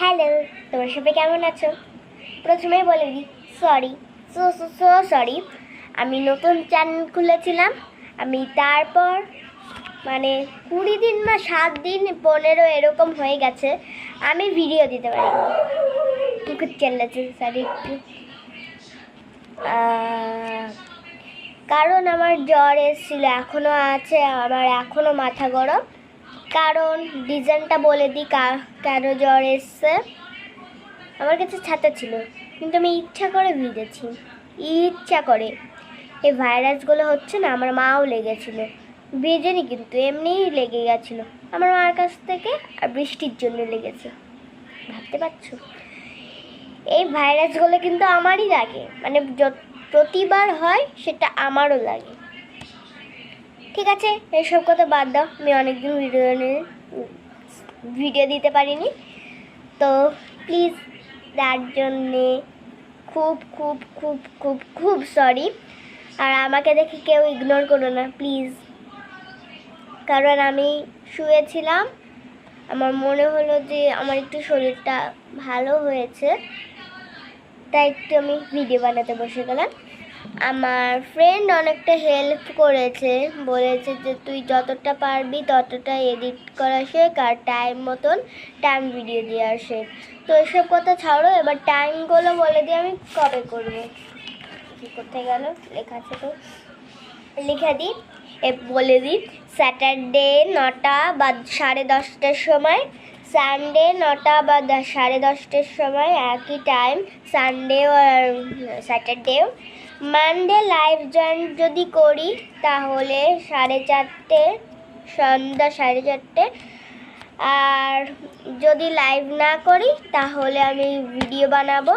Hello, তোমরা সবাই কেমন আছো? প্রথমেই বলে দিই সরি, সরি। আমি নতুন চ্যানেল খুলেছিলাম। আমি তারপর 20 দিন বা 7 দিন 15 এরকম হয়ে গেছে আমি ভিডিও দিতে পারি। কুকুর চেল্লাচ্ছে, সরি একটু। কারণ আমার জ্বর এসেছিলো, এখনও আছে, আমার এখনও মাথা গরম। কারণ রিজনটা বলে দিই কেন জ্বর এসছে। আমার কাছে ছাতা ছিল, কিন্তু আমি ইচ্ছা করে ভিজেছি, ইচ্ছা করে। এই ভাইরাসগুলো হচ্ছে না, আমার মাও লেগেছিলো, ভিজেনি কিন্তু এমনিই লেগে গেছিলো আমার মার কাছ থেকে, আর বৃষ্টির জন্য লেগেছে। ভাবতে পারছো? এই ভাইরাসগুলো কিন্তু আমারই লাগে, প্রতিবার হয় সেটা আমারও লাগে। ঠিক আছে, এইসব কথা বাদ দাও। আমি অনেকদিন ভিডিও দিতে পারিনি, তো প্লিজ তার জন্যে খুব খুব খুব খুব খুব সরি। আর আমাকে দেখে কেউ ইগনোর করো না প্লিজ, কারণ আমি শুয়েছিলাম, আমার মনে হলো যে আমার একটু শরীরটা ভালো হয়েছে, তাই একটু আমি ভিডিও বানাতে বসে গেলাম। আমার ফ্রেন্ড অনেকটা হেল্প করেছে, বলেছে যে তুই যতটা পারবি ততটা এডিট করা শেখ, আর টাইম ভিডিও দিয়ে আসে। তো এসব কথা ছাড়ো, এবার টাইমগুলো বলে দিই আমি কবে করবো। কোথায় গেল? লেখা আছে তো, লিখে দিই, বলে দিই। স্যাটারডে 9টা বা 10:30টার সময়, সানডে 9টা বা 10:30টার সময়, একই টাইম সানডেও আর স্যাটারডেও। মানডে লাইভ জয়েন যদি করি তাহলে 4:30, সন্ধ্যা 4:30। আর যদি লাইভ না করি তাহলে আমি ভিডিও বানাবো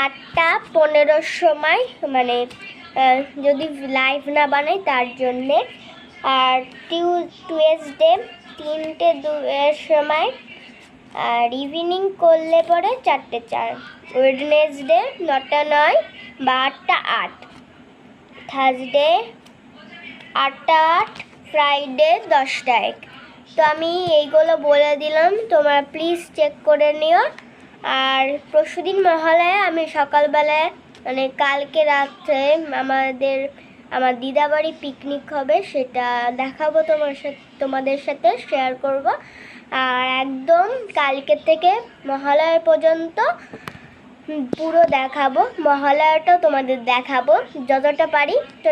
8:15 সময়, যদি লাইভ না বানাই তার জন্যে। আর টুয়েসডে 3:02 সময়, আর ইভিনিং করলে পরে 4:04। ওয়েডনেসডে 9:09 বা 8:08। থার্সডে 8:08। ফ্রাইডে 10:01। তো আমি এইগুলো বলে দিলাম, তোমরা প্লিজ চেক করে নিও। আর পরশুদিন মহালয়া আমি সকালবেলায় কালকে রাত্রে আমার দিদাবাড়ি পিকনিক হবে, সেটা দেখাবো তোমাদের সাথে শেয়ার করব। আর একদম কালকে থেকে মহালয়া পর্যন্ত পুরো দেখাবো, মহালয়াটাও তোমাদের দেখাবো যতটা পারি। তো